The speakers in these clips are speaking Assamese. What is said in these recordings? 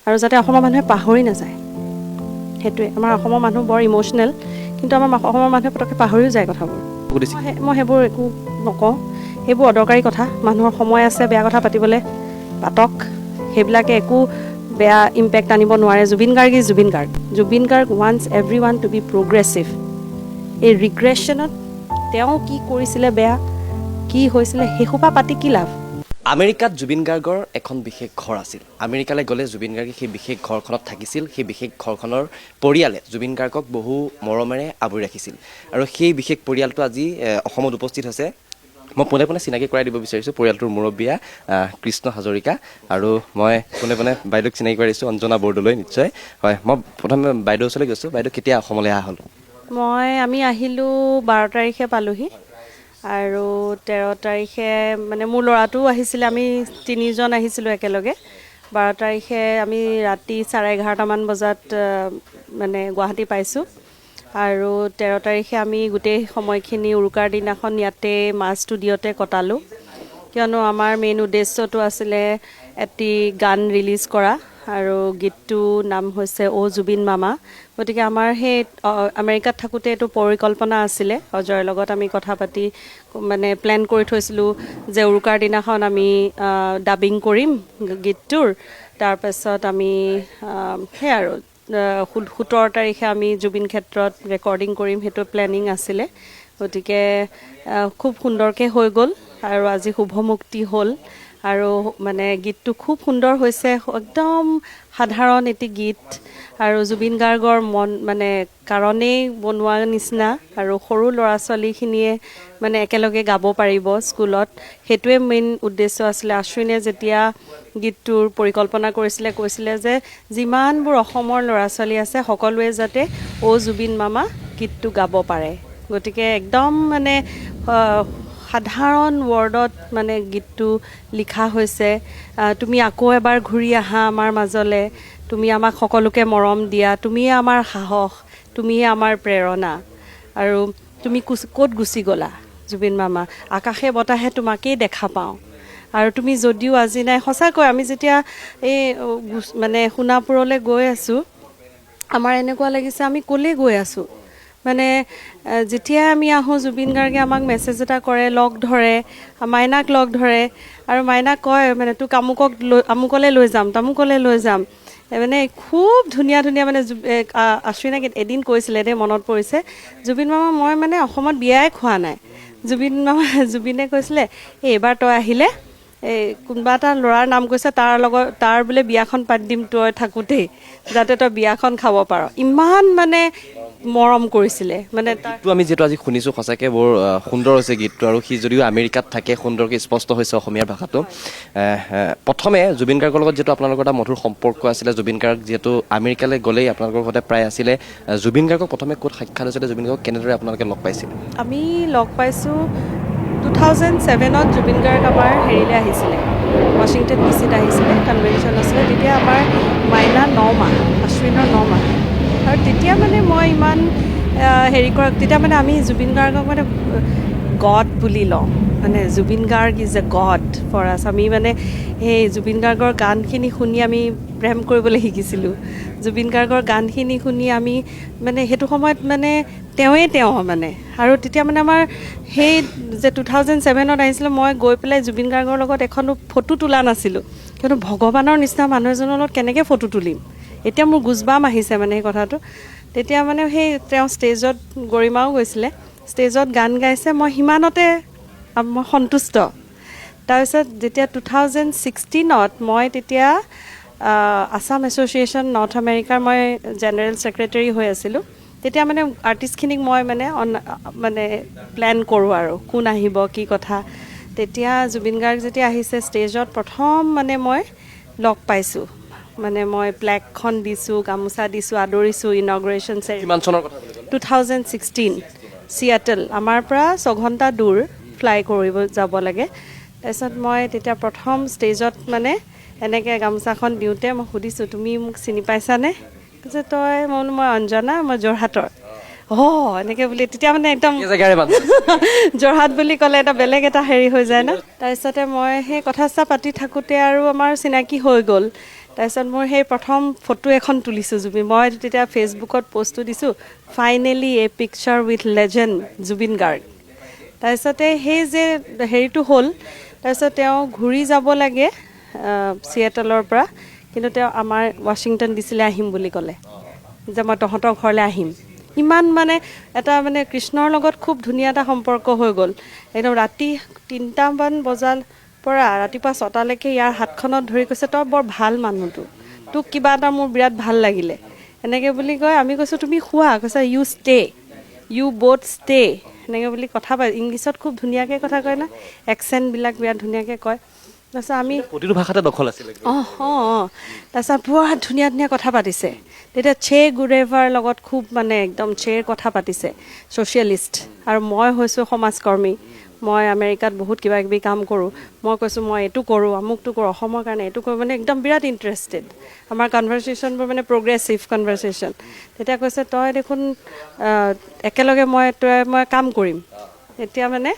আৰু যাতে অসমৰ মানুহে পাহৰি নাযায় সেইটোৱে আমাৰ অসমৰ মানুহ বৰ ইম'চনেল কিন্তু আমাৰ অসমৰ মানুহে পটককৈ পাহৰিও যায় কথাবোৰ মই সেইবোৰ একো নকওঁ সেইবোৰ অদৰকাৰী কথা মানুহৰ সময় আছে বেয়া কথা পাতিবলৈ পাতক সেইবিলাকে একো বেয়া ইম্পেক্ট আনিব নোৱাৰে Zubeen Garg wants everyone to be progressive এই ৰিগ্ৰেশ্যনত তেওঁ কি কৰিছিলে বেয়া কি হৈছিলে সেইসোপা পাতি কি লাভ আমেৰিকাত জুবিন গাৰ্গৰ এখন বিশেষ ঘৰ আছিল আমেৰিকালৈ গ'লে জুবিন গাৰ্গে সেই বিশেষ ঘৰখনত থাকিছিল সেই বিশেষ ঘৰখনৰ পৰিয়ালে জুবিন গাৰ্গক বহু মৰমেৰে আৱৰি ৰাখিছিল আৰু সেই বিশেষ পৰিয়ালটো আজি অসমত উপস্থিত হৈছে মই পোনে পোনে চিনাকি কৰাই দিব বিচাৰিছোঁ পৰিয়ালটোৰ মুৰব্বীয়া কৃষ্ণ হাজৰিকা আৰু মই পোনে পোনে বাইদেউক চিনাকি কৰাই দিছোঁ অঞ্জনা বৰদলৈ নিশ্চয় হয় মই প্ৰথমে বাইদেউৰ ওচৰলৈ গৈছোঁ বাইদেউ কেতিয়া অসমলৈ অহা হ'ল আমি আহিলোঁ 12 তাৰিখে পালোহি আৰু 13 তাৰিখে মানে মোৰ ল'ৰাটোও আহিছিলে আমি 3জন আহিছিলোঁ একেলগে 12 তাৰিখে আমি ৰাতি 11:30মান বজাত মানে গুৱাহাটী পাইছোঁ আৰু 13 তাৰিখে আমি গোটেই সময়খিনি উৰুকাৰ দিনাখন ইয়াতে মা ষ্টুডিঅ'তে কটালোঁ কিয়নো আমাৰ মেইন উদ্দেশ্যটো আছিলে এটি গান ৰিলিজ কৰা আৰু গীতটোৰ নাম হৈছে অ' জুবিন মামা গতিকে আমাৰ সেই আমেৰিকাত থাকোঁতে এইটো পৰিকল্পনা আছিলে অজয়ৰ লগত আমি কথা পাতি মানে প্লেন কৰি থৈছিলোঁ যে উৰুকাৰ দিনাখন আমি ডাবিং কৰিম গীতটোৰ তাৰপাছত আমি সেই আৰু 17 তাৰিখে আমি জুবিন ক্ষেত্ৰত ৰেকৰ্ডিং কৰিম সেইটো প্লেনিং আছিলে গতিকে খুব সুন্দৰকৈ হৈ গ'ল আৰু আজি শুভমুক্তি হ'ল আৰু মানে গীতটো খুব সুন্দৰ হৈছে একদম সাধাৰণ এটি গীত আৰু জুবিন গাৰ্গৰ মন মানে কাৰণেই বনোৱা নিচিনা আৰু সৰু ল'ৰা ছোৱালীখিনিয়ে মানে একেলগে গাব পাৰিব স্কুলত সেইটোৱে মেইন উদ্দেশ্য আছিলে আশ্বিনে যেতিয়া গীতটোৰ পৰিকল্পনা কৈছিলে যে যিমানবোৰ অসমৰ ল'ৰা ছোৱালী আছে সকলোৱে যাতে অ' জুবিন মামা গীতটো গাব পাৰে গতিকে একদম মানে সাধাৰণ ৱৰ্ডত মানে গীতটো লিখা হৈছে তুমি আকৌ এবাৰ ঘূৰি আহা আমাৰ মাজলৈ তুমি আমাক সকলোকে মৰম দিয়া তুমিয়ে আমাৰ সাহস তুমিয়ে আমাৰ প্ৰেৰণা আৰু তুমি ক'ত গুচি গ'লা জুবিন মামা আকাশে বতাহে তোমাকেই দেখা পাওঁ আৰু তুমি যদিও আজি নাই সঁচাকৈ আমি যেতিয়া এই মানে সোণাপুৰলৈ গৈ আছোঁ আমাৰ এনেকুৱা লাগিছে আমি ক'লৈ গৈ আছোঁ মানে যেতিয়া আমি আহোঁ জুবিন গাৰ্গে আমাক মেছেজ এটা কৰে লগ ধৰে মাইনাক লগ ধৰে আৰু মাইনাক কয় মানে তোক আমুকলৈ লৈ যাম তামুকলৈ লৈ যাম মানে খুব ধুনীয়া মানে আশ্বিনাক এদিন কৈছিলে দেই মনত পৰিছে জুবিন মামা মই মানে অসমত বিয়াই খোৱা নাই জুবিনে কৈছিলে এইবাৰ তই আহিলে এই কোনোবা এটা ল'ৰাৰ নাম কৈছে তাৰ বোলে বিয়াখন পাতি দিম তই থাকোঁতেই যাতে তই বিয়াখন খাব পাৰ ইমান মানে মৰম কৰিছিলে মানে গীতটো আমি যিহেতু আজি শুনিছোঁ সঁচাকৈ বৰ সুন্দৰ হৈছে গীতটো আৰু সি যদিও আমেৰিকাত থাকে সুন্দৰকৈ স্পষ্ট হৈছে অসমীয়া ভাষাটো প্ৰথমে জুবিন গাৰ্গৰ লগত যিহেতু আপোনালোকৰ এটা মধুৰ সম্পৰ্ক আছিলে জুবিন গাৰ্গ যিহেতু আমেৰিকালৈ গ'লেই আপোনালোকৰ ঘৰতে প্ৰায় আছিলে জুবিন গাৰ্গক প্ৰথমে ক'ত সাক্ষাৎ হৈছিলে জুবিন গাৰ্গক কেনেদৰে আপোনালোকে লগ পাইছিল আমি লগ পাইছোঁ 2007ত জুবিন গাৰ্গ আমাৰ হেৰিলৈ আহিছিলে ৱাশ্বিংটন ডিচিত আহিছিলে কনভেনশ্যন আছিলে তেতিয়া আমাৰ মাইনা 9 মাহ আশ্বিনৰ 9 মাহ আৰু তেতিয়া মানে মই ইমান হেৰি কৰা তেতিয়া মানে আমি জুবিন গাৰ্গক মানে গড বুলি লওঁ মানে Zubeen Garg is a god for us আমি মানে সেই জুবিন গাৰ্গৰ গানখিনি শুনি আমি প্ৰেম কৰিবলৈ শিকিছিলোঁ জুবিন গাৰ্গৰ গানখিনি শুনি আমি মানে সেইটো সময়ত মানে তেওঁ মানে আৰু তেতিয়া মানে আমাৰ সেই যে 2007ত আহিছিলোঁ মই গৈ পেলাই জুবিন গাৰ্গৰ লগত এখনো ফটো তোলা নাছিলোঁ কিন্তু ভগৱানৰ নিচিনা মানুহ এজনৰ লগত কেনেকৈ ফটো তুলিম এতিয়া মোৰ গুজবাম আহিছে মানে সেই কথাটো তেতিয়া মানে সেই তেওঁ ষ্টেজত গৰিমাও গৈছিলে ষ্টেজত গান গাইছে মই সিমানতে মই সন্তুষ্ট তাৰপিছত যেতিয়া 2016ত মই তেতিয়া আছাম এছ'চিয়েশ্যন নৰ্থ আমেৰিকাৰ মই জেনেৰেল ছেক্ৰেটাৰী হৈ আছিলোঁ তেতিয়া মানে আৰ্টিষ্টখিনিক মই মানে প্লেন কৰোঁ আৰু কোন আহিব কি কথা তেতিয়া জুবিন গাৰ্গ যেতিয়া আহিছে ষ্টেজত প্ৰথম মানে মই লগ পাইছোঁ মানে মই প্লেকখন দিছোঁ গামোচা দিছোঁ আদৰিছোঁ ইনগ্ৰেশ্যন 2016 চিয়াটল আমাৰ পৰা 6 ঘণ্টা দূৰ ফ্লাই কৰিব যাব লাগে তাৰপিছত মই তেতিয়া প্ৰথম ষ্টেজত মানে এনেকৈ গামোচাখন দিওঁতে মই সুধিছোঁ তুমি মোক চিনি পাইছানে কৈছে মই অঞ্জনা মই যোৰহাটৰ এনেকৈ বুলি তেতিয়া মানে একদম যোৰহাট বুলি ক'লে এটা বেলেগ এটা হেৰি হৈ যায় ন তাৰপিছতে মই সেই কথা চথা পাতি থাকোঁতে আৰু আমাৰ চিনাকি হৈ গ'ল তাৰপিছত মোৰ সেই প্ৰথম ফটো এখন তুলিছোঁ জুবিন, মই তেতিয়া ফেচবুকত পষ্টটো দিছোঁ, finally A picture with legend Zubeen Garg. তাৰপিছতে সেই যে হেৰিটো হ'ল, তাৰপিছত তেওঁ ঘূৰি যাব লাগে ছিয়েটলৰ পৰা, কিন্তু তেওঁ আমাৰ ৱাশ্বিংটন ডিচিলৈ আহিম বুলি ক'লে, যে মই তহঁতৰ ঘৰলৈ আহিম। ইমান মানে এটা মানে কৃষ্ণৰ লগত খুব ধুনীয়া এটা সম্পৰ্ক হৈ গ'ল। একদম ৰাতি 3টামান বজাৰ পৰা ৰাতিপুৱা 6টালৈকে ইয়াৰ হাতখনত ধৰি কৈছে, তই বৰ ভাল মানুহটো, তোক কিবা এটা মোৰ বিৰাট ভাল লাগিলে এনেকৈ বুলি কয়। আমি কৈছোঁ তুমি শুৱা, কৈছে you stay, you both stay, এনেকৈ বুলি কথা পায়। ইংলিছত খুব ধুনীয়াকৈ কথা কয় না, একচেণ্টবিলাক বিৰাট ধুনীয়াকৈ কয়। তাৰপিছত আমি প্ৰতিটো ভাষাতে দখল আছিলে। তাৰপিছত বৰ ধুনীয়া ধুনীয়া কথা পাতিছে। তেতিয়া চে গুৰেভাৰ লগত খুব মানে একদম চেৰ কথা পাতিছে, ছ'চিয়েলিষ্ট। আৰু মই হৈছোঁ সমাজকৰ্মী, মই আমেৰিকাত বহুত কিবা কিবি কাম কৰোঁ। মই কৈছোঁ মই এইটো কৰোঁ, আমুকটো কৰোঁ, অসমৰ কাৰণে এইটো কৰোঁ, মানে একদম বিৰাট ইণ্টাৰেষ্টেড। আমাৰ কনভাৰ্চেশ্যনবোৰ মানে প্ৰগ্ৰেছিভ কনভাৰ্চেশ্যন। তেতিয়া কৈছে তই দেখোন একেলগে মই কাম কৰিম। এতিয়া মানে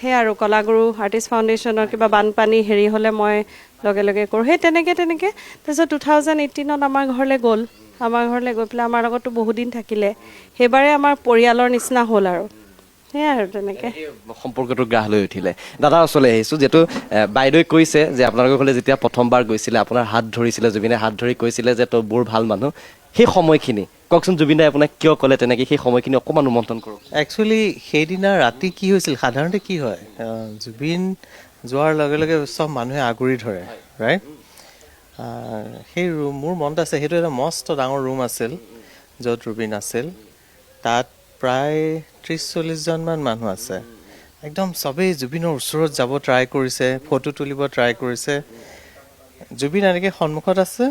সেই আৰু কলাগুৰু আৰ্টিষ্ট ফাউণ্ডেশ্যনৰ কিবা বানপানী হেৰি হ'লে মই লগে লগে কৰোঁ। সেই তেনেকৈ তাৰপিছত 2018ত আমাৰ ঘৰলৈ গ'ল। আমাৰ ঘৰলৈ গৈ পেলাই আমাৰ লগতো বহুদিন থাকিলে। সেইবাৰে আমাৰ পৰিয়ালৰ নিচিনা হ'ল আৰু সেয়াই আৰু তেনেকৈ সম্পৰ্কটো গ্ৰাহ লৈ উঠিলে। দাদাৰ ওচৰলৈ আহিছোঁ, যিহেতু বাইদেৱে কৈছে যে আপোনালোকৰ ঘৰলৈ যেতিয়া প্ৰথমবাৰ গৈছিলে, আপোনাৰ হাত ধৰিছিলে জুবিনে, হাত ধৰি কৈছিলে যে তই বৰ ভাল মানুহ। সেই সময়খিনি কওকচোন, জুবিন দাই আপোনাক কিয় ক'লে তেনেকৈ, সেই সময়খিনি অকণমান ৰোমন্থন কৰক। একচুৱেলি সেইদিনা ৰাতি কি হৈছিল, সাধাৰণতে কি হয়, জুবিন যোৱাৰ লগে লগে চব মানুহে আগুৰি ধৰে, ৰাইট? সেই ৰুম মোৰ মনত আছে, সেইটো এটা মস্ত ডাঙৰ ৰুম আছিল য'ত জুবিন আছিল। তাত প্ৰায় 30-40জনমান মানুহ আছে। একদম চবেই জুবিনৰ ওচৰত যাব ট্ৰাই কৰিছে, ফটো তুলিব ট্ৰাই কৰিছে। জুবিন এনেকৈ সন্মুখত আছে,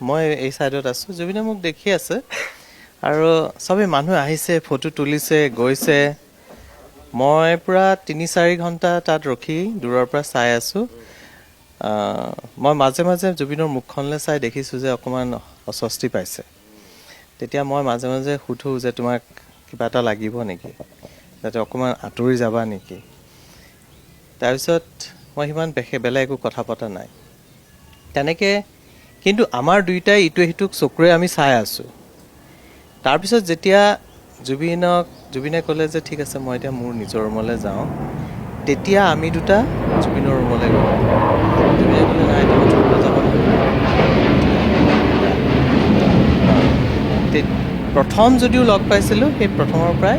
মই এই ছাইডত আছোঁ, জুবিনে মোক দেখি আছে। আৰু চবেই মানুহ আহিছে, ফটো তুলিছে, গৈছে। মই পূৰা 3-4 ঘণ্টা তাত ৰখি দূৰৰ পৰা চাই আছোঁ। মই মাজে মাজে জুবিনৰ মুখখনলৈ চাই দেখিছোঁ যে অকণমান অস্বস্তি পাইছে। তেতিয়া মই মাজে মাজে সুধোঁ যে তোমাক কিবা এটা লাগিব নেকি, যাতে অকণমান আঁতৰি যাবা নেকি। তাৰপিছত মই সিমান বেলেগ একো কথা পতা নাই তেনেকৈ, কিন্তু আমাৰ দুয়োটাই ইটোৱে সিটোক চকুৰে আমি চাই আছোঁ। তাৰপিছত যেতিয়া জুবিনে ক'লে যে ঠিক আছে মই এতিয়া মোৰ নিজৰ ৰুমলৈ যাওঁ, তেতিয়া আমি দুটা জুবিনৰ ৰুমলৈ গ'লোঁ। জুবিনে ক'লে নাই তুমি ৰুমলৈ যাব প্ৰথম যদিও লগ পাইছিলোঁ, সেই প্ৰথমৰ পৰাই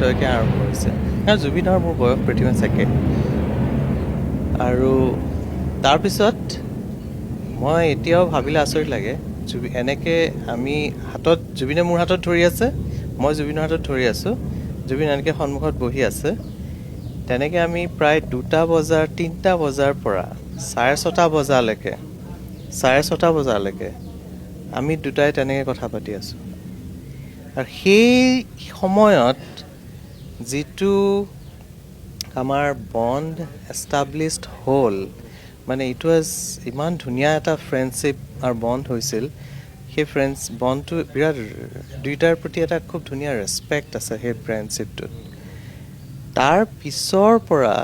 তয়কে আৰম্ভ কৰিছে। আৰু জুবিন আৰু মোৰ বয়স পৃথিৱী একে। আৰু তাৰপিছত মই এতিয়াও ভাবিলে আচৰিত লাগে, এনেকৈ আমি জুবিনে মোৰ হাতত ধৰি আছে, মই জুবিনৰ হাতত ধৰি আছোঁ, জুবিন এনেকৈ সন্মুখত বহি আছে। তেনেকৈ আমি প্ৰায় 2টা বজাৰ 3টা বজাৰ পৰা 6:30 বজালৈকে আমি দুটাই তেনেকৈ কথা পাতি আছোঁ। আৰু সেই সময়ত যিটো আমাৰ বণ্ড এষ্টাব্লিছড হ'ল, মানে ইট ৱাজ ইমান ধুনীয়া এটা ফ্ৰেণ্ডশ্বিপ আৰু বণ্ড হৈছিল। সেই বণ্ডটো বিৰাট, দুয়োটাৰ প্ৰতি এটা খুব ধুনীয়া ৰেচপেক্ট আছে সেই ফ্ৰেণ্ডশ্বিপটোত। তাৰ পিছৰ পৰা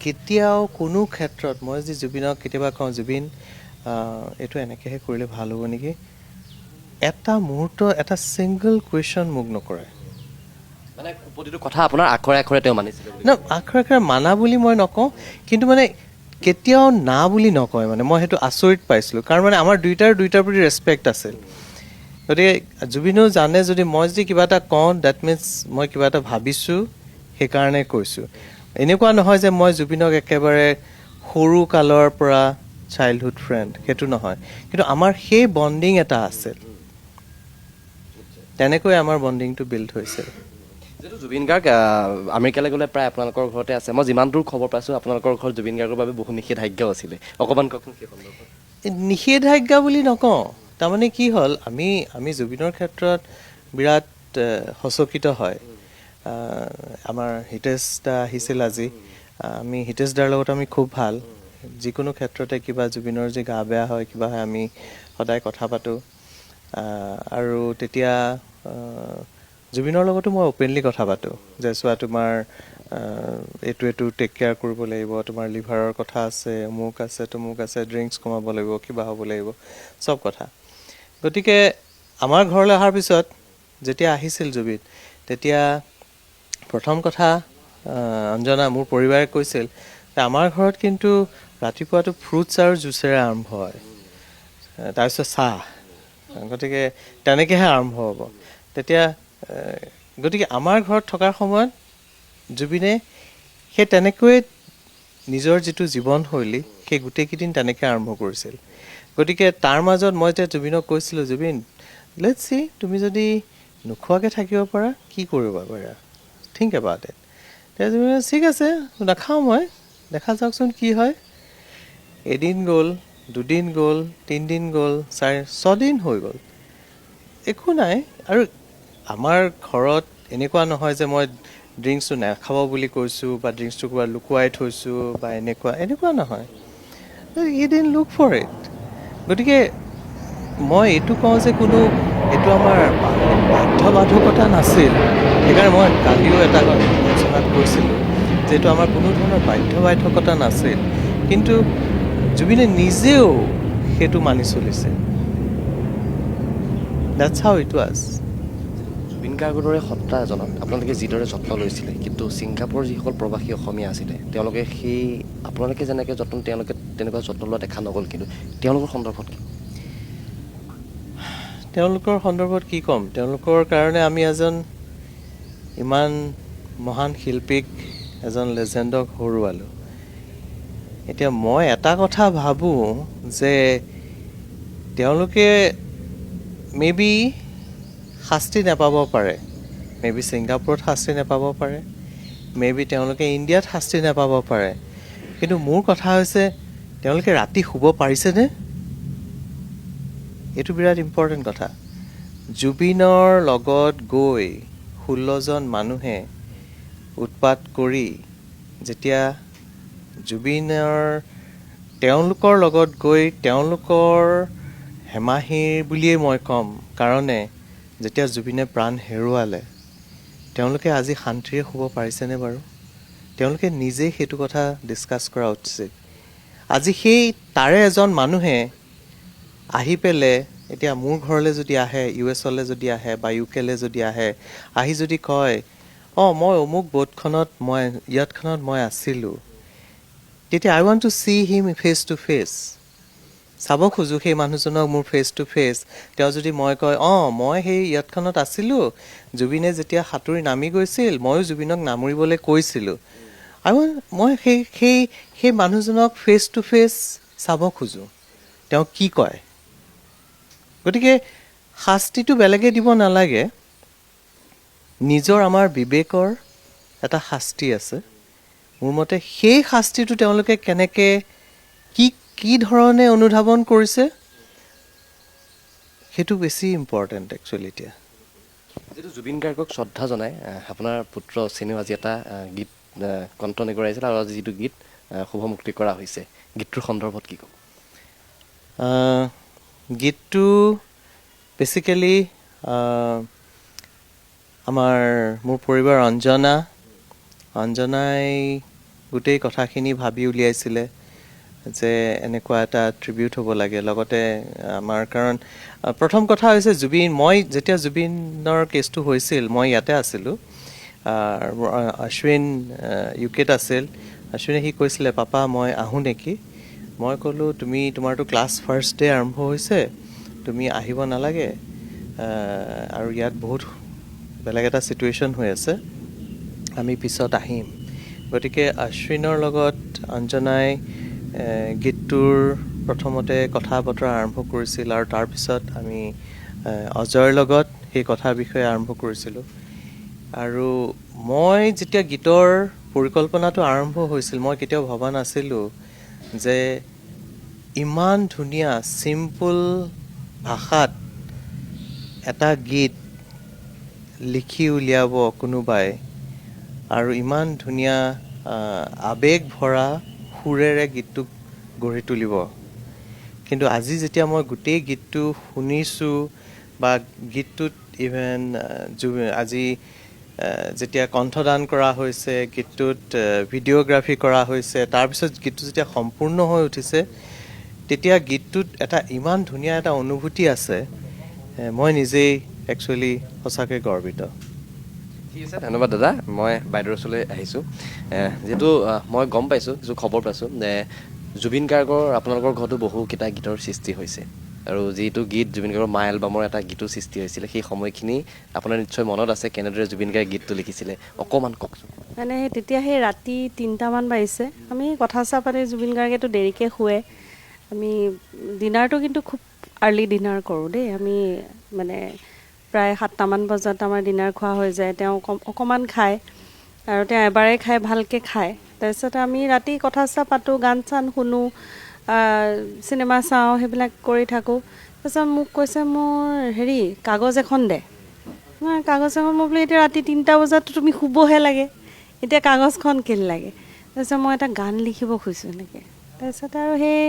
কেতিয়াও কোনো ক্ষেত্ৰত মই যদি জুবিনক কেতিয়াবা কওঁ, জুবিন এইটো এনেকৈহে কৰিলে ভাল হ'ব নেকি, এটা মুহূৰ্ত এটা ছিংগল কুৱেশ্যন মোক নকৰে। মানে প্ৰতিটো কথা আপোনাৰ আখৰে আখৰে তেওঁ মানিছিলে ন, আখৰে আখৰে মানা বুলি মই নকওঁ, কিন্তু মানে কেতিয়াও না বুলি নকয়। মানে মই সেইটো আচৰিত পাইছিলোঁ, কাৰণ মানে আমাৰ দুয়োটাৰ প্ৰতি ৰেচপেক্ট আছিল। গতিকে জুবিনেও জানে যদি মই যদি কিবা এটা কওঁ, ডেট মিনছ মই কিবা এটা ভাবিছোঁ, সেইকাৰণে কৈছোঁ। এনেকুৱা নহয় যে মই জুবিনক একেবাৰে সৰু কালৰ পৰা চাইল্ডহুড ফ্ৰেণ্ড, সেইটো নহয়। কিন্তু আমাৰ সেই বণ্ডিং এটা আছিল, তেনেকৈ আমাৰ বণ্ডিংটো বিল্ড হৈছিল। যিহেতু জুবিন গাৰ্গ আমেৰিকালৈ গ'লে প্ৰায় আপোনালোকৰ ঘৰতে আছে, মই যিমান দূৰ খবৰ পাইছোঁ আপোনালোকৰ ঘৰত জুবিন গাৰ্গৰ বাবে বহু নিষেধাজ্ঞাও আছিলে, অকণমান কওকচোন সেই সন্দৰ্ভত। নিষেধাজ্ঞা বুলি নকওঁ, তাৰমানে কি হ'ল, আমি জুবিনৰ ক্ষেত্ৰত বিৰাট সচকিত হয়। আমাৰ হিতেশ দা আহিছিল আজি, আমি হিতেশ দাৰ লগত আমি খুব ভাল। যিকোনো ক্ষেত্ৰতে কিবা জুবিনৰ যে গা বেয়া হয়, কিবা হয়, আমি সদায় কথা পাতোঁ। আৰু তেতিয়া জুবিনৰ লগতো মই অ'পেনলি কথা পাতোঁ যে চোৱা তোমাৰ এইটো টেক কেয়াৰ কৰিব লাগিব, তোমাৰ লিভাৰৰ কথা আছে, অমুক আছে তমুক আছে, ড্ৰিংকছ কমাব লাগিব, কিবা হ'ব লাগিব, চব কথা। গতিকে আমাৰ ঘৰলৈ অহাৰ পিছত যেতিয়া আহিছিল জুবিন, তেতিয়া প্ৰথম কথা অঞ্জনা মোৰ পৰিবাৰে কৈছিল যে আমাৰ ঘৰত কিন্তু ৰাতিপুৱাটো ফ্ৰুটছ আৰু জুচেৰে আৰম্ভ হয়, তাৰপিছত চাহ, গতিকে তেনেকৈহে আৰম্ভ হ'ব। তেতিয়া গতিকে আমাৰ ঘৰত থকাৰ সময়ত জুবিনে সেই তেনেকৈয়ে নিজৰ যিটো জীৱনশৈলী সেই গোটেইকেইদিন তেনেকৈ আৰম্ভ কৰিছিল। গতিকে তাৰ মাজত মই এতিয়া জুবিনক কৈছিলোঁ, জুবিন লেটছ চি, তুমি যদি নোখোৱাকৈ থাকিব পাৰা কি কৰিব পাৰা, থিংক এবাউট ইট। তেতিয়া জুবিনে ঠিক আছে নাখাওঁ মই, দেখা যাওকচোন কি হয়। এদিন গ'ল, দুদিন গ'ল, 3 দিন গ'ল, 6 দিন হৈ গ'ল, একো নাই। আৰু আমাৰ ঘৰত এনেকুৱা নহয় যে মই ড্ৰিংকছটো নাখাব বুলি কৈছোঁ বা ড্ৰিংকছটো ক'ৰবাত লুকুৱাই থৈছোঁ বা এনেকুৱা নহয়। He didn't look for it. গতিকে মই এইটো কওঁ যে এইটো আমাৰ বাধ্যবাধকতা নাছিল। সেইকাৰণে মই কালিও এটা আলোচনাত কৈছিলোঁ যে এইটো আমাৰ কোনো ধৰণৰ বাধ্যবাধকতা নাছিল, কিন্তু জুবিনে নিজেও সেইটো মানি চলিছে। That's how it was. Zubeen গাৰ্গৰ দৰে সত্তা এজনক আপোনালোকে যিদৰে যত্ন লৈছিলে, কিন্তু ছিংগাপুৰৰ যিসকল প্ৰৱাসী অসমীয়া আছিলে তেওঁলোকে আপোনালোকে যেনেকৈ তেওঁলোকে তেনেকুৱা যত্ন লোৱা দেখা নগ'ল, কিন্তু তেওঁলোকৰ সন্দৰ্ভত কি? তেওঁলোকৰ সন্দৰ্ভত কি ক'ম, তেওঁলোকৰ কাৰণে আমি এজন ইমান মহান শিল্পীক, এজন লেজেণ্ডক হৰুৱালোঁ। এতিয়া মই এটা কথা ভাবোঁ যে তেওঁলোকে মেবি শাস্তি নাপাব পাৰে, মেবি ছিংগাপুৰত শাস্তি নাপাব পাৰে, মেবি তেওঁলোকে ইণ্ডিয়াত শাস্তি নাপাব পাৰে, কিন্তু মোৰ কথা হৈছে তেওঁলোকে ৰাতি শুব পাৰিছেনে? এইটো বিৰাট ইম্পৰ্টেণ্ট কথা। জুবিনৰ লগত গৈ 16জন মানুহে উৎপাত কৰি যেতিয়া তেওঁলোকৰ লগত গৈ তেওঁলোকৰ হেমাহিৰ বুলিয়েই মই ক'ম, কাৰণে যেতিয়া জুবিনে প্ৰাণ হেৰুৱালে তেওঁলোকে আজি শান্তিৰে শুব পাৰিছেনে বাৰু? তেওঁলোকে নিজেই সেইটো কথা ডিছকাছ কৰা উচিত। আজি সেই তাৰে এজন মানুহে আহি পেলাই এতিয়া মোৰ ঘৰলৈ যদি আহে, US-লৈ যদি আহে বা UK-লৈ যদি আহে, আহি যদি কয় মই অমুক বোটখনত ইয়াতখনত মই আছিলোঁ, তেতিয়া I want to see him face to face. চাব খোজোঁ সেই মানুহজনক মোৰ ফেচ টু ফেচ। তেওঁ যদি মই কয় মই সেই ইয়াতখনত আছিলোঁ, জুবিনে যেতিয়া সাঁতুৰি নামি গৈছিল ময়ো জুবিনক নামুৰিবলৈ কৈছিলোঁ, মই সেই মানুহজনক ফেচ টু ফেচ চাব খোজোঁ তেওঁ কি কয়। গতিকে শাস্তিটো বেলেগে দিব নালাগে, নিজৰ আমাৰ বিবেকৰ এটা শাস্তি আছে। মোৰ মতে সেই শাস্তিটো তেওঁলোকে কেনেকৈ কি ধৰণে অনুধাৱন কৰিছে সেইটো বেছি ইম্পৰ্টেণ্ট একচুৱেলি। এতিয়া যিটো জুবিন গাৰ্গক শ্ৰদ্ধা জনাই আপোনাৰ পুত্ৰ চেনেও আজি এটা গীত কণ্ঠনি কৰাইছিল, আৰু আজি যিটো গীত শুভমুক্তি কৰা হৈছে, গীতটোৰ সন্দৰ্ভত কি ক'ব? গীতটো বেচিকেলি মোৰ পৰিবাৰ অঞ্জনাই গোটেই কথাখিনি ভাবি উলিয়াইছিলে যে এনেকুৱা এটা ট্ৰিবিউট হ'ব লাগে। লগতে কাৰণ প্ৰথম কথা হৈছে মই যেতিয়া জুবিনৰ কেছটো হৈছিল মই ইয়াতে আছিলোঁ, অশ্বিন UKত আছিল। অশ্বিনে সি কৈছিলে পাপা মই আহোঁ নেকি? মই ক'লোঁ তোমাৰতো ক্লাছ ফাৰ্ষ্ট ডে আৰম্ভ হৈছে, তুমি আহিব নালাগে, আৰু ইয়াত বহুত বেলেগ এটা ছিটুৱেশ্যন হৈ আছে, আমি পিছত আহিম। গতিকে অশ্বিনৰ লগত অঞ্জনাই গীতটোৰ প্ৰথমতে কথা বতৰা আৰম্ভ কৰিছিল, আৰু তাৰপিছত আমি অজয়ৰ লগত সেই কথাৰ বিষয়ে আৰম্ভ কৰিছিলোঁ। আৰু মই যেতিয়া গীতৰ পৰিকল্পনাটো আৰম্ভ হৈছিল মই কেতিয়াও ভবা নাছিলোঁ যে ইমান ধুনীয়া চিম্পুল ভাষাত এটা গীত লিখি উলিয়াব কোনোবাই, আৰু ইমান ধুনীয়া আৱেগ ভৰা সুৰেৰে গীতটো গঢ়ি তুলিব। কিন্তু আজি যেতিয়া মই গোটেই গীতটো শুনিছোঁ বা গীতটোত ইভেন আজি যেতিয়া কণ্ঠদান কৰা হৈছে, গীতটোত ভিডিঅ'গ্ৰাফি কৰা হৈছে, তাৰপিছত গীতটো যেতিয়া সম্পূৰ্ণ হৈ উঠিছে, তেতিয়া গীতটোত এটা ইমান ধুনীয়া এটা অনুভূতি আছে, মই নিজেই একচুৱেলি সঁচাকৈ গৰ্বিত। ঠিক আছে, ধন্যবাদ দাদা। মই বাইদেউৰ ওচৰলৈ আহিছোঁ। যিহেতু মই গম পাইছোঁ, কিছু খবৰ পাইছোঁ যে জুবিন গাৰ্গৰ আপোনালোকৰ ঘৰতো বহুকেইটা গীতৰ সৃষ্টি হৈছে, আৰু যিটো গীত জুবিন গাৰ্গৰ মা এলবামৰ এটা গীতো সৃষ্টি হৈছিলে, সেই সময়খিনি আপোনাৰ নিশ্চয় মনত আছে কেনেদৰে জুবিন গাৰ্গে গীতটো লিখিছিলে, অকণমান কওকচোন। মানে তেতিয়া সেই ৰাতি 3টামান বাজিছে, আমি কথা চথা পাতি, জুবিন গাৰ্গেতো দেৰিকৈ শুৱে, আমি ডিনাৰটো কিন্তু খুব আৰ্লি ডিনাৰ কৰোঁ দেই। আমি মানে প্ৰায় 7টামান বজাত আমাৰ ডিনাৰ খোৱা হৈ যায়। তেওঁ অকণমান খায়, আৰু তেওঁ এবাৰেই খায়, ভালকৈ খায়। তাৰপিছত আমি ৰাতি কথা চথা পাতোঁ, গান চান শুনো, চিনেমা চাওঁ, সেইবিলাক কৰি থাকোঁ। তাৰপিছত মোক কৈছে, মোৰ কাগজ এখন দে। মই কাগজ এখন, মই বোলো এতিয়া ৰাতি 3টা বজাততো তুমি শুবহে লাগে, এতিয়া কাগজখন কেলৈ লাগে? তাৰপিছত মই এটা গান লিখিব খুজিছোঁ এনেকৈ। তাৰপিছত আৰু সেই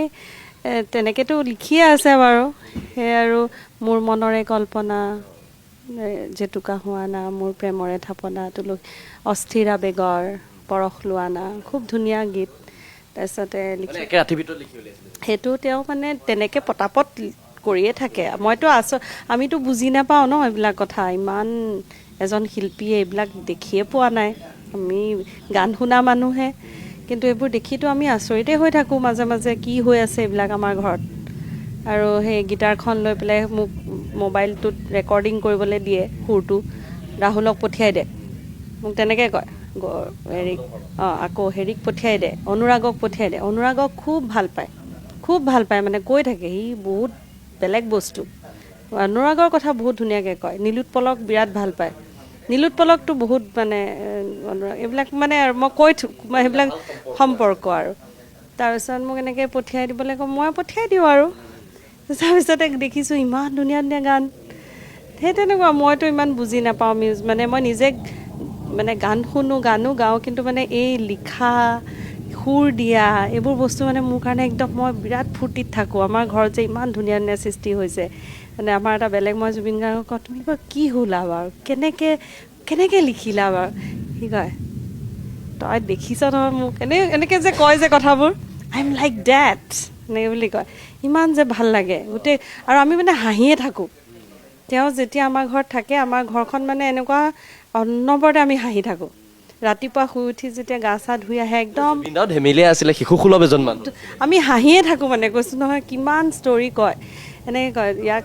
তেনেকৈতো লিখিয়ে আছে বাৰু। সেই আৰু মোৰ মনৰে কল্পনা, জেতুকা হোৱা না, মোৰ প্ৰেমৰে থাপনা, অস্থিৰ আবেগৰ পৰশ লোৱা না, খুব ধুনীয়া গীত। তাৰপিছতে ৰাতিৰ ভিতৰত লিখি উলিয়াইছিলে সেইটো তেওঁ মানে তেনেকৈ পটাপট কৰিয়ে থাকে। মইতো আমিতো বুজি নাপাওঁ ন এইবিলাক কথা, ইমান এজন শিল্পীয়ে এইবিলাক দেখিয়ে পোৱা নাই, আমি গান শুনা মানুহে, কিন্তু এইবোৰ দেখিতো আমি আচৰিতেই হৈ থাকোঁ মাজে মাজে, কি হৈ আছে এইবিলাক আমাৰ ঘৰত। আৰু সেই গিটাৰখন লৈ পেলাই মোক মোবাইলটোত ৰেকৰ্ডিং কৰিবলৈ দিয়ে, সুৰটো ৰাহুলক পঠিয়াই দে, মোক তেনেকৈ কয়। আকৌ পঠিয়াই দে, অনুৰাগক পঠিয়াই দে। অনুৰাগক খুব ভাল পায় মানে কৈ থাকে, সি বহুত বেলেগ বস্তু। অনুৰাগৰ কথা বহুত ধুনীয়াকৈ কয়। নীলোৎপলক বিৰাট ভাল পায়, নীলোৎপলকতো বহুত মানে এইবিলাক মানে মই কৈ সেইবিলাক সম্পৰ্ক আৰু। তাৰপিছত মোক এনেকৈ পঠিয়াই দিবলৈ কওঁ, মই পঠিয়াই দিওঁ আৰু। তাৰপিছতে দেখিছোঁ ইমান ধুনীয়া ধুনীয়া গান। সেই তেনেকুৱা, মইতো ইমান বুজি নাপাওঁ মানে মই নিজে মানে গান শুনো, গানো গাওঁ, কিন্তু মানে এই লিখা, সুৰ দিয়া, এইবোৰ বস্তু মানে মোৰ কাৰণে একদম, মই বিৰাট ফূৰ্তিত থাকোঁ। আমাৰ ঘৰত যে ইমান ধুনীয়া ধুনীয়া সৃষ্টি হৈছে, মানে আমাৰ এটা বেলেগ, মই জুবিন গাৰ্গক কওঁ, তুমি বাৰু কি হ'লা বাৰু, কেনেকৈ লিখিলা বাৰু? সি কয়, তই দেখিছ নহয় মোক, এনেকৈ যে কয় যে কথাবোৰ, আই এম লাইক ডেট, এনেকৈ বুলি কয়। ইমান যে ভাল লাগে গোটেই, আৰু আমি মানে হাঁহিয়ে থাকোঁ। তেওঁ যেতিয়া আমাৰ ঘৰত থাকে, আমাৰ ঘৰখন মানে এনেকুৱা অনবৰতে আমি হাঁহি থাকোঁ। ৰাতিপুৱা শুই উঠি যেতিয়া গা চা ধুই আহে, একদম ধেমেলীয়া আছিলে, শিশু সুলভ এজন মানুহ। আমি হাঁহিয়ে থাকোঁ মানে, কৈছোঁ নহয় কিমান ষ্টৰি কয়। এনেকৈ কয়, ইয়াক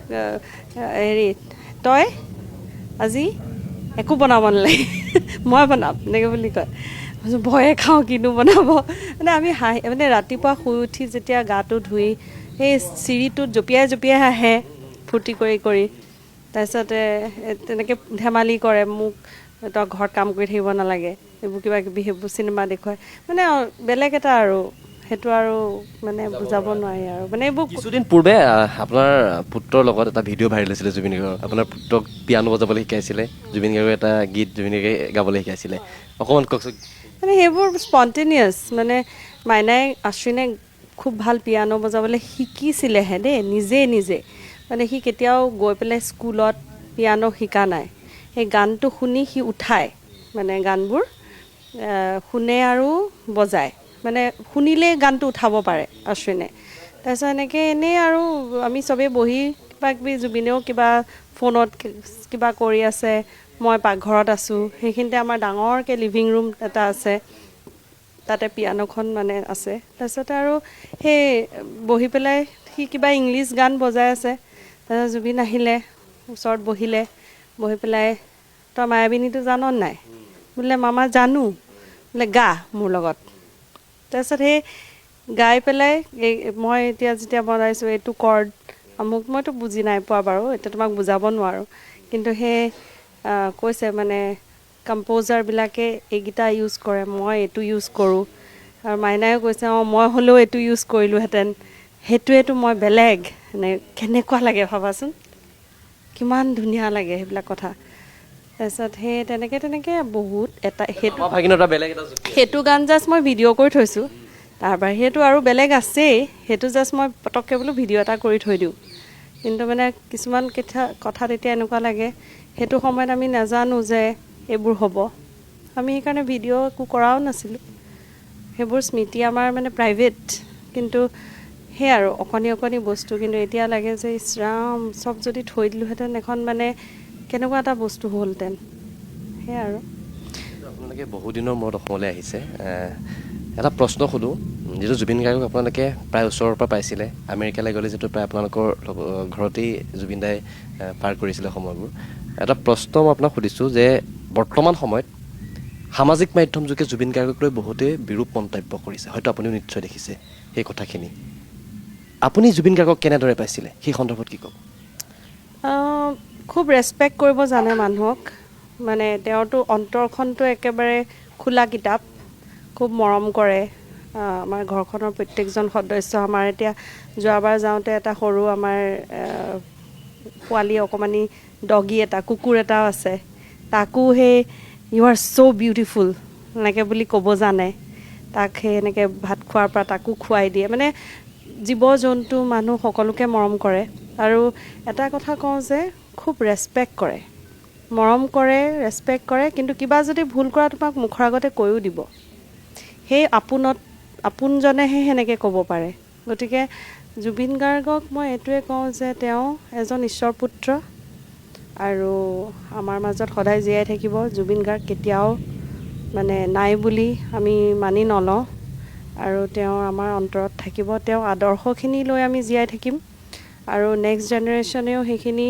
তই আজি একো বনাব নালাগে, মই বনাম, এনেকৈ বুলি কয়। ভয়ে খাওঁ, কিনো বনাব। মানে আমি মানে ৰাতিপুৱা শুই উঠি যেতিয়া গাটো ধুই সেই চিৰিটোত জঁপিয়াই আহে, ফূৰ্তি কৰি। তাৰপিছতে তেনেকৈ ধেমালি কৰে, মোক তই ঘৰত কাম কৰি থাকিব নালাগে, এইবোৰ কিবা কিবি সেইবোৰ চিনেমা দেখুৱায়, মানে বেলেগ এটা আৰু, সেইটো আৰু মানে বুজাব নোৱাৰি আৰু। মানে এইবোৰ কিছুদিন পূৰ্বে আপোনাৰ পুত্ৰৰ লগত এটা ভিডিঅ' ভাইৰেল হৈছিলে জুবিন গাৰ্গৰ। আপোনাৰ পুত্ৰক পিয়ানো বজাবলৈ শিকাইছিলে, জুবিন গাৰ্গৰ এটা গীত জুবিন গাৰ্গে গাবলৈ শিকাইছিলে, অকণমান কওকচোন। মানে সেইবোৰ স্পণ্টেনিয়াছ, মানে মাইনাই আশ্বিনে খুব ভাল পিয়ানো বজাবলৈ শিকিছিলেহে দেই, নিজে। মানে সি কেতিয়াও গৈ পেলাই স্কুলত পিয়ানো শিকা নাই। সেই গানটো শুনি সি উঠায়, মানে গানবোৰ শুনে আৰু বজায়, মানে শুনিলেই গানটো উঠাব পাৰে আশ্বিনে। তাৰপিছত এনেই আৰু আমি চবেই বহি কিবা কিবি, জুবিনেও কিবা ফোনত কিবা কৰি আছে, মই পাকঘৰত আছোঁ। সেইখিনিতে আমাৰ ডাঙৰকৈ লিভিং ৰুম এটা আছে, তাতে পিয়ানোখন মানে আছে। তাৰপিছতে আৰু সেই বহি পেলাই সি কিবা ইংলিছ গান বজাই আছে। তাৰপিছত জুবিন আহিলে, ওচৰত বহি পেলাই, তই মায়াবিনীটো জান নাই? বোলে মামা জানো। বোলে গা মোৰ লগত। তাৰপিছত সেই গাই পেলাই, মই যেতিয়া বনাইছোঁ এইটো কৰ্ড, মইতো বুজি নাই পোৱা বাৰু, এতিয়া তোমাক বুজাব নোৱাৰোঁ, কিন্তু সেই কৈছে মানে কম্প'জাৰবিলাকে এইকেইটা ইউজ কৰে, মই এইটো ইউজ কৰোঁ। আৰু মাইনায়ো কৈছে, মই হ'লেও এইটো ইউজ কৰিলোঁহেঁতেন, সেইটোৱেতো মই বেলেগ। কেনেকুৱা লাগে ভাবাচোন, কিমান ধুনীয়া লাগে সেইবিলাক কথা। তাৰপিছত সেই তেনেকৈ বহুত এটা, সেইটো গান জাষ্ট মই ভিডিঅ' কৰি থৈছোঁ। তাৰ বাহিৰেতো আৰু বেলেগ আছেই, সেইটো জাষ্ট মই পটককৈ বোলো ভিডিঅ' এটা কৰি থৈ দিওঁ। কিন্তু মানে কিছুমান কথাত এতিয়া এনেকুৱা লাগে সেইটো সময়ত আমি নাজানো যে এইবোৰ হ'ব। আমি সেইকাৰণে ভিডিঅ' একো কৰাও নাছিলোঁ। সেইবোৰ স্মৃতি আমাৰ মানে প্ৰাইভেট, কিন্তু সেই আৰু অকণি বস্তু। কিন্তু এতিয়া লাগে যে ইছৰাম চব যদি থৈ দিলোঁহেঁতেন এখন মানে কেনেকুৱা এটা বস্তু হ'লহেঁতেন। সেয়াই আৰু। আপোনালোকে বহুদিনৰ মূৰত অসমলৈ আহিছে। এটা প্ৰশ্ন সোধোঁ, যিটো জুবিন গাৰ্গক আপোনালোকে প্ৰায় ওচৰৰ পৰা পাইছিলে, আমেৰিকালৈ গ'লে যিটো প্ৰায় আপোনালোকৰ ঘৰতেই জুবিন দাই পাৰ কৰিছিলে সময়বোৰ। এটা প্ৰশ্ন মই আপোনাক সুধিছোঁ যে বৰ্তমান সময়ত সামাজিক মাধ্যম যোগে জুবিন গাৰ্গক লৈ বহুতেই বিৰূপ মন্তব্য কৰিছে, হয়তো আপুনিও নিশ্চয় দেখিছে সেই কথাখিনি। আপুনি জুবিন গাৰ্গক কেনেদৰে পাইছিলে, সেই সন্দৰ্ভত কি ক'ব? খুব ৰেচপেক্ট কৰিব জানে মানুহক। মানে তেওঁৰতো অন্তৰখনটো একেবাৰে খোলা কিতাপ, খুব মৰম কৰে। আমাৰ ঘৰখনৰ প্ৰত্যেকজন সদস্য, আমাৰ এতিয়া যোৱাবাৰ যাওঁতে এটা সৰু আমাৰ পোৱালি অকণমানি ডগী এটা, কুকুৰ এটাও আছে, তাকো সেই ইউ আৰ ছ' বিউটিফুল এনেকৈ বুলি ক'ব জানে। তাক সেই এনেকৈ ভাত খোৱাৰ পৰা তাকো খুৱাই দিয়ে। মানে জীৱ জন্তু মানুহ সকলোকে মৰম কৰে। আৰু এটা কথা কওঁ যে খুব ৰেচপেক্ট কৰে, মৰম কৰে, ৰেচপেক্ট কৰে। কিন্তু কিবা যদি ভুল কৰা তোমাক মুখৰ আগতে কৈও দিব। সেই আপোনজনেহে সেনেকৈ ক'ব পাৰে। গতিকে জুবিন গাৰ্গক মই এইটোৱে কওঁ যে তেওঁ এজন ঈশ্বৰ পুত্ৰ আৰু আমাৰ মাজত সদায় জীয়াই থাকিব। জুবিন গাৰ্গ কেতিয়াও মানে নাই বুলি আমি মানি নলওঁ, আৰু তেওঁ আমাৰ অন্তৰত থাকিব। তেওঁ আদৰ্শখিনি লৈ আমি জীয়াই থাকিম, আৰু নেক্সট জেনেৰেশ্যনেও সেইখিনি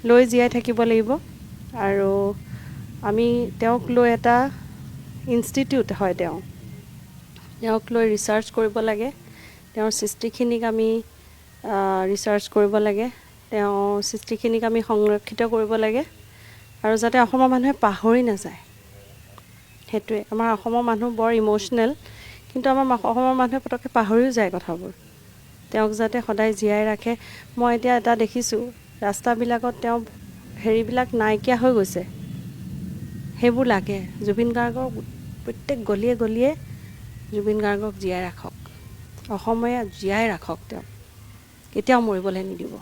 লৈ জীয়াই থাকিব লাগিব। আৰু আমি তেওঁক লৈ এটা ইনষ্টিটিউট হয়, তেওঁক লৈ ৰিচাৰ্চ কৰিব লাগে। তেওঁৰ সৃষ্টিখিনিক আমি ৰিচাৰ্চ কৰিব লাগে। তেওঁৰ সৃষ্টিখিনিক আমি সংৰক্ষিত কৰিব লাগে, আৰু যাতে অসমৰ মানুহে পাহৰি নাযায়। সেইটোৱে, আমাৰ অসমৰ মানুহ বৰ ইম'চনেল, কিন্তু আমাৰ অসমৰ মানুহে পটককৈ পাহৰিও যায় কথাবোৰ। তেওঁক যাতে সদায় জীয়াই ৰাখে। মই এতিয়া এটা দেখিছোঁ, ৰাস্তাবিলাকত তেওঁ হেৰিবিলাক নাইকিয়া হৈ গৈছে। সেইবোৰ লাগে। জুবিন গাৰ্গৰ প্ৰত্যেক গলিয়ে গলিয়ে জুবিন গাৰ্গক জীয়াই ৰাখক, অসমে জীয়াই ৰাখক, তেওঁ কেতিয়াও মৰিবলৈ নিদিব।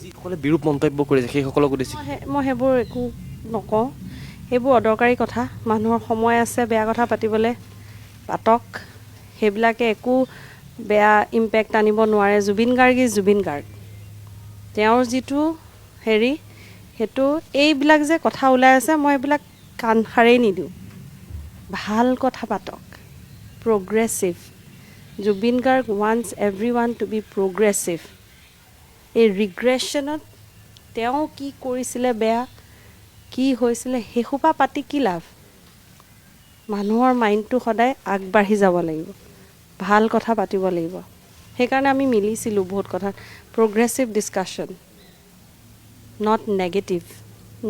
যিসকলে বিৰূপ মন্তব্য কৰিছে সেইসকলক উদ্দেশ্যি মই সেইবোৰ একো নকওঁ। সেইবোৰ অদৰকাৰী কথা। মানুহৰ সময় আছে বেয়া কথা পাতিবলৈ, পাতক। সেইবিলাকে একো বেয়া ইম্পেক্ট আনিব নোৱাৰে। জুবিন গাৰ্গ ইজ জুবিন গাৰ্গ। তেওঁৰ যিটো হেৰি, সেইটো এইবিলাক যে কথা ওলাই আছে, মই এইবিলাক কাণ সাৰেই নিদিওঁ। ভাল কথা পাতক, progressive. Zubeen Garg wants everyone to be progressive. এই ৰিগ্ৰেশ্যনত তেওঁ কি কৰিছিলে বেয়া, কি হৈছিলে, সেইসোপা পাতি কি লাভ। মানুহৰ মাইণ্ডটো সদায় আগবাঢ়ি যাব লাগিব, ভাল কথা পাতিব লাগিব। সেইকাৰণে আমি মিলিছিলোঁ বহুত কথাত। Progressive discussion, not negative.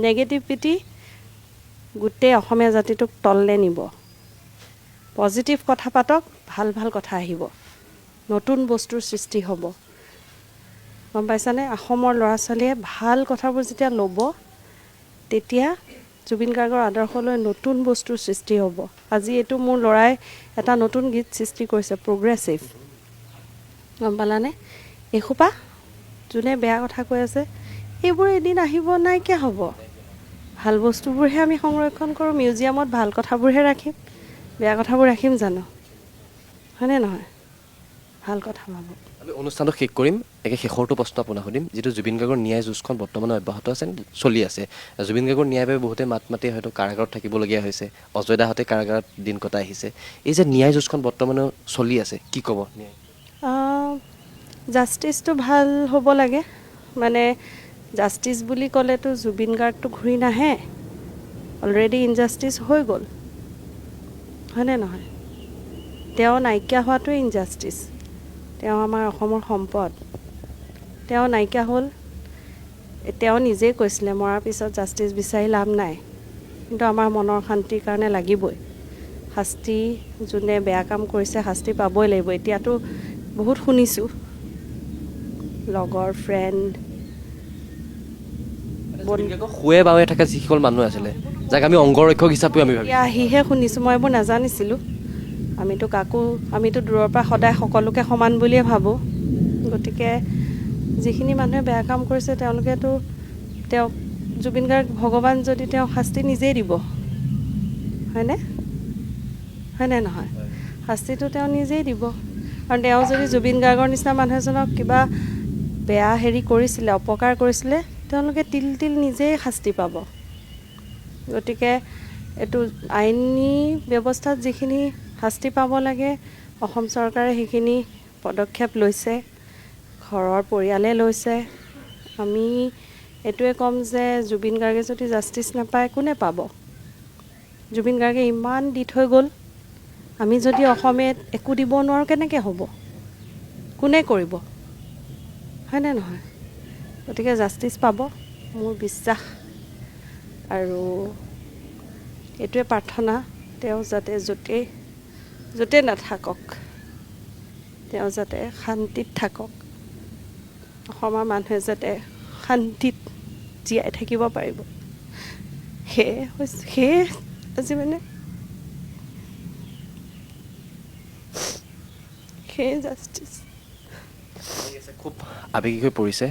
Negativity গোটেই অসমীয়া জাতিটোক তললে নিব। পজিটিভ কথা পাতক, ভাল ভাল কথা আহিব, নতুন বস্তুৰ সৃষ্টি হ'ব। গম পাইছানে? অসমৰ ল'ৰা ছোৱালীয়ে ভাল কথাবোৰ যেতিয়া ল'ব, তেতিয়া জুবিন গাৰ্গৰ আদৰ্শলৈ নতুন বস্তুৰ সৃষ্টি হ'ব। আজি এইটো মোৰ ল'ৰাই এটা নতুন গীত সৃষ্টি কৰিছে, প্ৰগ্ৰেছিভ। গম পালানে? এসোপা যোনে বেয়া কথা কৈ আছে, এইবোৰ এদিন আহিব, নাইকিয়া হ'ব। ভাল বস্তুবোৰহে আমি সংৰক্ষণ কৰোঁ। মিউজিয়ামত ভাল কথাবোৰহে ৰাখিম, বেয়া কথাবোৰ ৰাখিম জানো? হয়নে নহয়? ভাল কথা ভাবোঁ। আমি অনুষ্ঠানটো শেষ কৰিম। শেষৰটো প্ৰশ্ন আপোনাক সুধিম, যিটো জুবিন গাৰ্গৰ ন্যায় যুঁজখন বৰ্তমানে অব্যাহত আছে, চলি আছে। জুবিন গাৰ্গৰ ন্যায়ৰ বাবে বহুতে মাত মাতি হয়তো কাৰাগাৰত থাকিবলগীয়া হৈছে। অজয় দাহঁতে কাৰাগাৰত দিন কটাই আহিছে। এই যে ন্যায় যুঁজখন বৰ্তমানেও চলি আছে, কি ক'ব? জাষ্টিছটো ভাল হ'ব লাগে। মানে জাষ্টিছ বুলি ক'লেতো জুবিন গাৰ্গটো ঘূৰি নাহে, অলৰেডি ইনজাষ্টিছ হৈ গ'ল, হয়নে নহয়? তেওঁ নাইকিয়া হোৱাটোৱে ইনজাষ্টিছ। তেওঁ আমাৰ অসমৰ সম্পদ, তেওঁ নাইকিয়া হ'ল। তেওঁ নিজেই কৈছিলে মৰাৰ পিছত জাষ্টিছ বিচাৰি লাভ নাই, কিন্তু আমাৰ মনৰ শান্তিৰ কাৰণে লাগিবই। শাস্তি, যোনে বেয়া কাম কৰিছে শাস্তি পাবই লাগিব। এতিয়াতো বহুত শুনিছোঁ, লগৰ ফ্ৰেণ্ড শুৱে বাৱে থকা যিসকল মানুহ আছিলে, যাক আমি অংগৰক্ষক হিচাপেও আমি ভাবিছোঁ, আহিহে শুনিছোঁ। মই এইবোৰ নাজানিছিলোঁ। আমিতো দূৰৰ পৰা সদায় সকলোকে সমান বুলিয়ে ভাবোঁ। গতিকে যিখিনি মানুহে বেয়া কাম কৰিছে তেওঁলোকেতো তেওঁক জুবিন গাৰ্গ ভগৱান যদি তেওঁক শাস্তি নিজেই দিব, হয়নে হয়নে নহয়? শাস্তিটো তেওঁ নিজেই দিব। আৰু তেওঁ যদি জুবিন গাৰ্গৰ নিচিনা মানুহ এজনক কিবা বেয়া হেৰি কৰিছিলে, অপকাৰ কৰিছিলে, তেওঁলোকে তিল নিজেই শাস্তি পাব। গতিকে এইটো আইনী ব্যৱস্থাত যিখিনি শাস্তি পাব লাগে অসম চৰকাৰে সেইখিনি পদক্ষেপ লৈছে, ঘৰৰ পৰিয়ালে লৈছে। আমি এইটোৱে ক'ম যে জুবিন গাৰ্গে যদি জাষ্টিচ নাপায় কোনে পাব? জুবিন গাৰ্গে ইমান দি থৈ গ'ল, আমি যদি অসমীয়াত একো দিব নোৱাৰোঁ কেনেকৈ হ'ব? কোনে কৰিব? হয়নে নহয়? গতিকে জাষ্টিচ পাব মোৰ বিশ্বাস। আৰু এইটোৱে প্ৰাৰ্থনা, তেওঁ যাতে য'তে নাথাকক তেওঁ যাতে শান্তিত থাকক, অসমৰ মানুহে যাতে শান্তিত জীয়াই থাকিব পাৰিব। সেয়ে আজি মানে সেয়ে জাষ্টিচ। খুব আৱেগিক হৈ পৰিছে।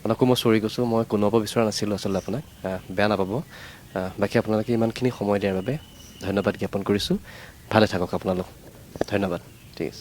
আপোনাকো মই চৰি কৈছোঁ, মই কোনোব বিচৰা নাছিলোঁ আচলতে আপোনাক, বেয়া নাপাব। বাকী আপোনালোকে ইমানখিনি সময় দিয়াৰ বাবে ধন্যবাদ জ্ঞাপন কৰিছোঁ। ভালে থাকক আপোনালোক, ধন্যবাদ। ঠিক আছে।